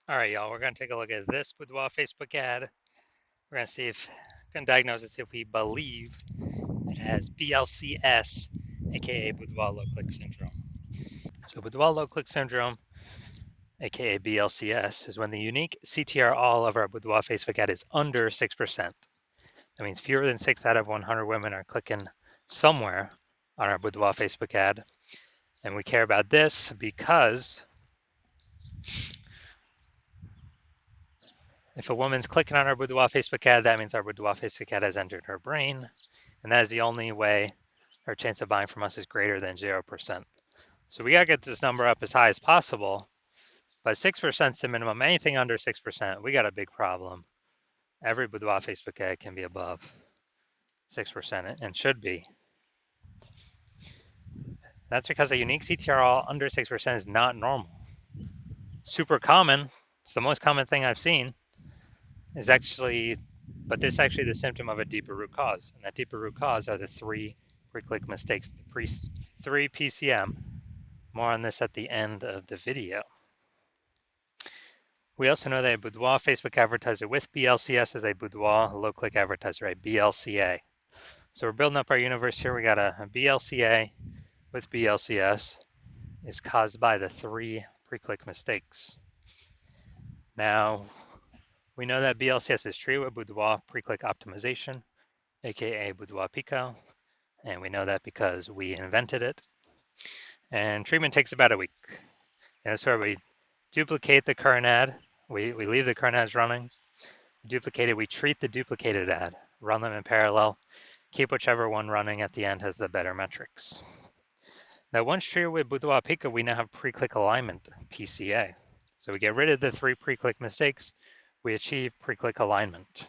All right, y'all, we're going to take a look at this Boudoir Facebook ad. We're going to see if, going to diagnose it, see if we believe it has BLCS, aka Boudoir low click syndrome. So, Boudoir low click syndrome, aka BLCS, is when the unique CTR all of our Boudoir Facebook ad is under 6%. That means fewer than 6 out of 100 women are clicking somewhere on our Boudoir Facebook ad. And we care about this because if a woman's clicking on our Boudoir Facebook ad, that means our Boudoir Facebook ad has entered her brain. And that is the only way our chance of buying from us is greater than 0%. So we got to get this number up as high as possible. But 6% is the minimum. Anything under 6%, we got a big problem. Every Boudoir Facebook ad can be above 6% and should be. That's because a unique CTRL under 6% is not normal. Super common, it's the most common thing I've seen, is actually, but this is actually the symptom of a deeper root cause. And that deeper root cause are the three pre-click mistakes, the three PCM. More on this at the end of the video. We also know that a Boudoir Facebook advertiser with BLCS is a Boudoir low-click advertiser, a BLCA. So we're building up our universe here. We got a BLCA with BLCS is caused by the three pre-click mistakes. Now, we know that BLCS is treated with Boudoir pre-click optimization, aka Boudoir Pico, and we know that because we invented it. And treatment takes about a week. And that's where we duplicate the current ad. We leave the current ads running. Duplicate it. We treat the duplicated ad, run them in parallel, keep whichever one running at the end has the better metrics. Now, once treated with Boudoir Pico, we now have pre-click alignment, PCA. So we get rid of the three pre-click mistakes. We achieve pre-click alignment.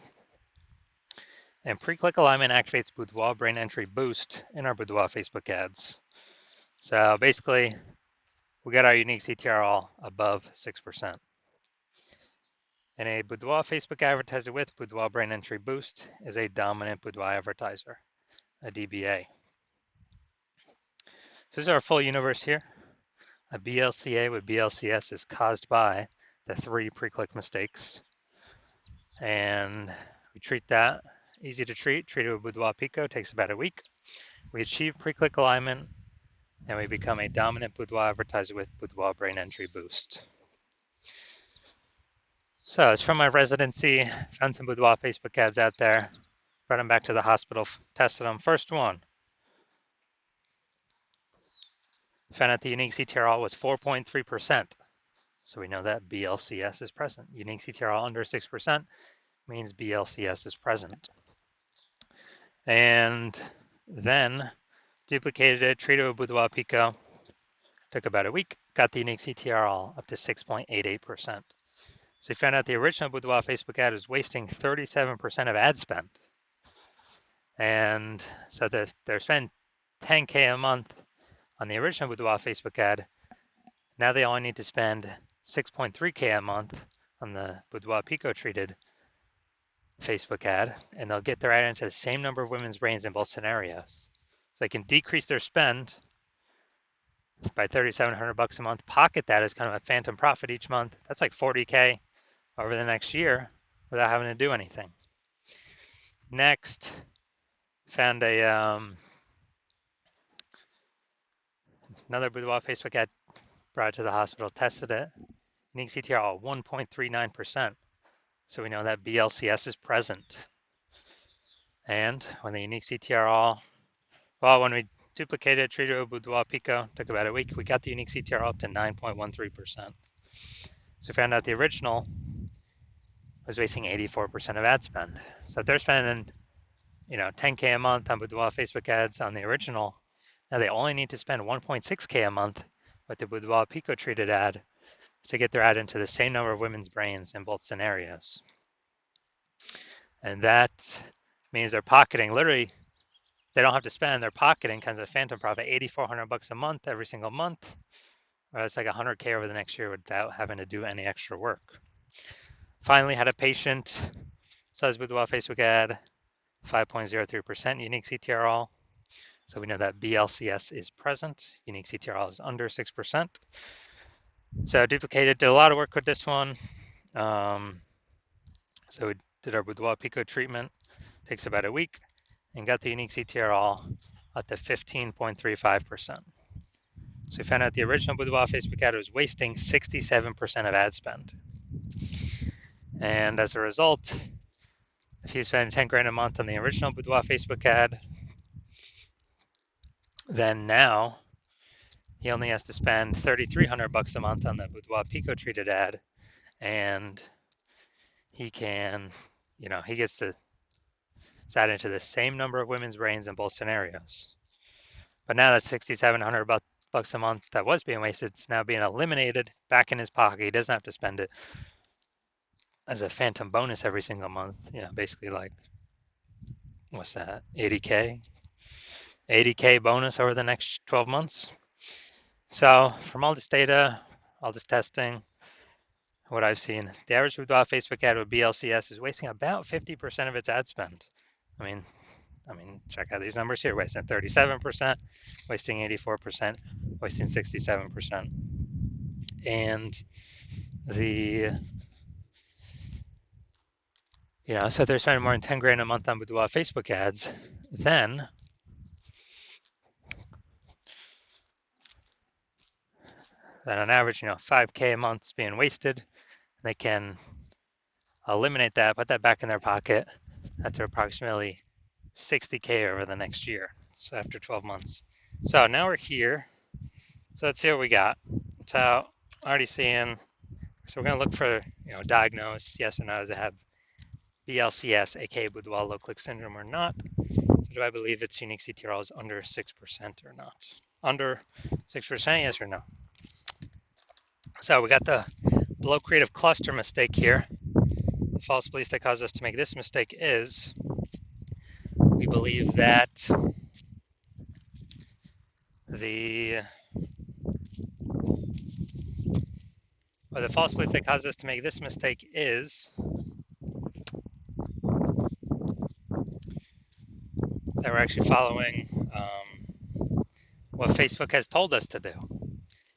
And pre-click alignment activates Boudoir brain entry boost in our Boudoir Facebook ads. So basically, we got our unique CTR all above 6%. And a Boudoir Facebook advertiser with Boudoir brain entry boost is a dominant Boudoir advertiser, a DBA. So this is our full universe here. A BLCA with BLCS is caused by the three pre-click mistakes. And we treat that, easy to treat, treated with Boudoir Pico, takes about a week. We achieve pre-click alignment, and we become a dominant Boudoir advertiser with Boudoir brain entry boost. So it's from my residency, found some Boudoir Facebook ads out there, brought them back to the hospital, tested them. First one, found out the unique CTRL was 4.3%. So we know that BLCS is present. Unique CTRL under 6% means BLCS is present. And then duplicated it, treated with Boudoir Pico, took about a week, got the unique CTRL up to 6.88%. So we found out the original Boudoir Facebook ad was wasting 37% of ad spend. And so they're spending 10K a month on the original Boudoir Facebook ad. Now they only need to spend 6.3K a month on the Boudoir Pico treated Facebook ad, and they'll get their ad into the same number of women's brains in both scenarios. So they can decrease their spend by $3,700 a month, pocket that as kind of a phantom profit each month. That's like 40K over the next year without having to do anything. Next, found another Boudoir Facebook ad, brought it to the hospital, tested it. Unique CTR 1.39%. So we know that BLCS is present. And when the unique CTR when we duplicated, treated with Boudoir Pico, took about a week, we got the unique CTR up to 9.13%. So we found out the original was wasting 84% of ad spend. So if they're spending, 10K a month on Boudoir Facebook ads on the original, now they only need to spend 1.6K a month with the Boudoir Pico treated ad to get their ad into the same number of women's brains in both scenarios. And that means they're pocketing, literally, they don't have to spend, they're pocketing kind of a phantom profit, $8,400 a month every single month, or it's like 100K over the next year without having to do any extra work. Finally, had a patient, says Boudoir Facebook ad, 5.03% unique CTRL. So we know that BLCS is present. Unique CTRL is under 6%. So duplicated, did a lot of work with this one. So we did our Boudoir Pico treatment, takes about a week, and got the unique CTR all up to 15.35%. So we found out the original Boudoir Facebook ad was wasting 67% of ad spend. And as a result, if he spent 10 grand a month on the original Boudoir Facebook ad, then now he only has to spend 3,300 bucks a month on the Boudoir Pico treated ad, and he can, he gets to add into the same number of women's brains in both scenarios. But now that 6,700 bucks a month that was being wasted, it's now being eliminated back in his pocket. He doesn't have to spend it as a phantom bonus every single month. Basically like, what's that, 80K bonus over the next 12 months. So from all this data, all this testing, what I've seen, the average Boudoir Facebook ad with BLCS is wasting about 50% of its ad spend. I mean, check out these numbers here: wasting 37%, wasting 84%, wasting 67%, and so they're spending more than 10 grand a month on Boudoir Facebook ads. Then on average, 5K a month is being wasted. They can eliminate that, put that back in their pocket. That's approximately 60K over the next year. So after 12 months. So now we're here. So let's see what we got. So already seeing, so we're going to look for, diagnose, yes or no, does it have BLCS, aka Boudoir low click syndrome or not? So do I believe its unique CTRL is under 6% or not? Under 6%, yes or no? So we got the below creative cluster mistake here. The false belief that caused us to make this mistake is we believe that the false belief that caused us to make this mistake is that we're actually following what Facebook has told us to do.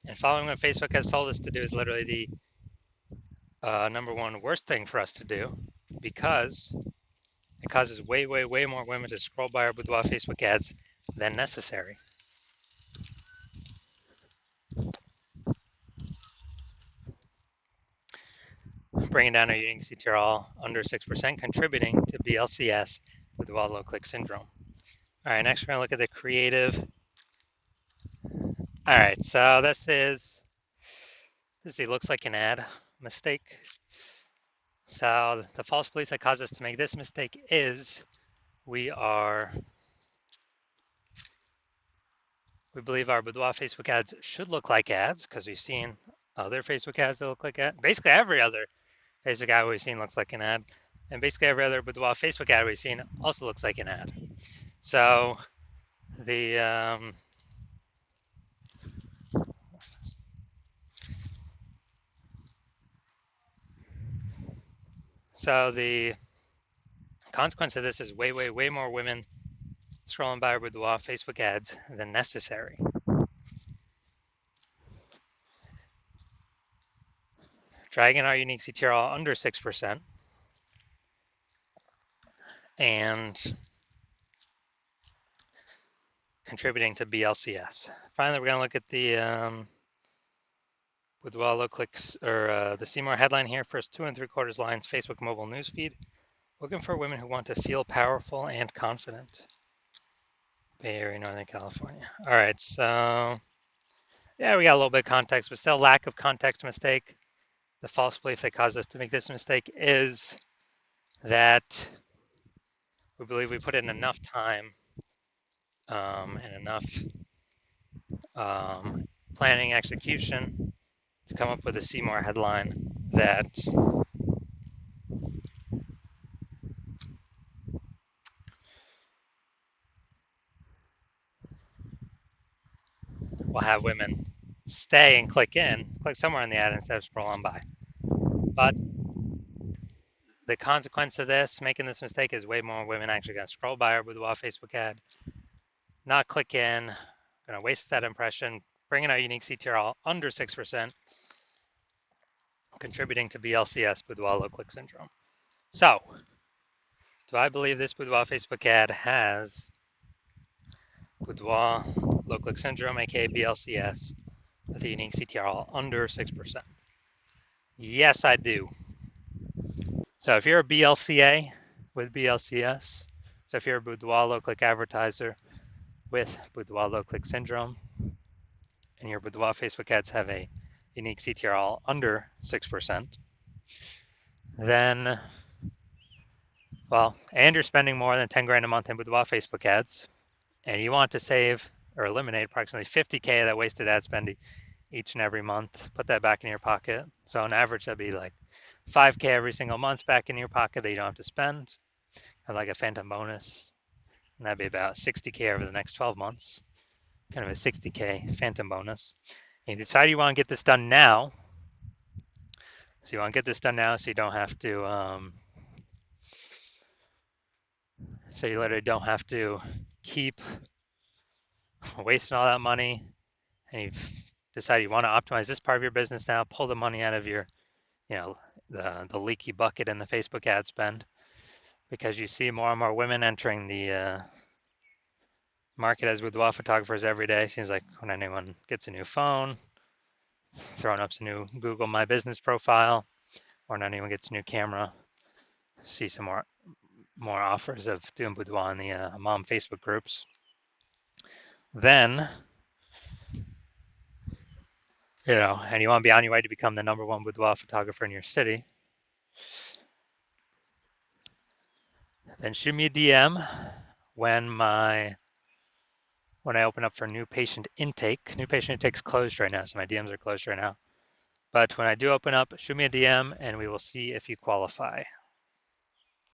And following what Facebook has told us to do is literally the number one worst thing for us to do, because it causes way, way, way more women to scroll by our Boudoir Facebook ads than necessary. Bringing down our unique CTRL under 6%, contributing to BLCS Boudoir low click syndrome. All right, next we're going to look at the creative. All right, so this is the looks like an ad mistake. So the false belief that caused us to make this mistake is we believe our Boudoir Facebook ads should look like ads because we've seen other Facebook ads that look like ads. Basically every other Facebook ad we've seen looks like an ad. And basically every other Boudoir Facebook ad we've seen also looks like an ad. So the consequence of this is way, way, way more women scrolling by our Boudoir Facebook ads than necessary. Dragging our unique CTRL under 6% and contributing to BLCS. Finally, we're going to look at the Boudoir low clicks, or the Seymour headline here. First 2 3/4 lines, Facebook mobile newsfeed. Looking for women who want to feel powerful and confident. Bay Area, Northern California. All right, so yeah, we got a little bit of context, but still lack of context mistake. The false belief that caused us to make this mistake is that we believe we put in enough time and enough planning execution to come up with a Seymour headline that will have women stay and click somewhere in the ad instead of scroll on by. But the consequence of this, making this mistake, is way more women actually going to scroll by our Boudoir Facebook ad, not click in, going to waste that impression, bringing our unique CTRL under 6%, contributing to BLCS, boudoir low click syndrome. So, do I believe this boudoir Facebook ad has boudoir low click syndrome, aka BLCS, with a unique CTR under 6%? Yes, I do. So if you're a BLCA with BLCS, so if you're a boudoir low click advertiser with boudoir low click syndrome, and your boudoir Facebook ads have a unique CTR under 6%, then, well, and you're spending more than 10 grand a month in boudoir Facebook ads, and you want to save or eliminate approximately 50K of that wasted ad spend each and every month, put that back in your pocket. So on average, that'd be like 5K every single month back in your pocket that you don't have to spend, kind of like a phantom bonus. And that'd be about 60K over the next 12 months, kind of a 60K phantom bonus. And you decide you want to get this done now. So you want to get this done now so you don't have to, so you literally don't have to keep wasting all that money. And you've decided you want to optimize this part of your business now, pull the money out of your, the leaky bucket in the Facebook ad spend, because you see more and more women entering the market as boudoir photographers every day. Seems like when anyone gets a new phone, throwing up some new Google My Business profile, or when anyone gets a new camera, see some more offers of doing boudoir in the mom Facebook groups. Then, and you want to be on your way to become the #1 boudoir photographer in your city, then shoot me a DM when I open up for new patient intake. New patient intake's closed right now, so my DMs are closed right now. But when I do open up, shoot me a DM and we will see if you qualify.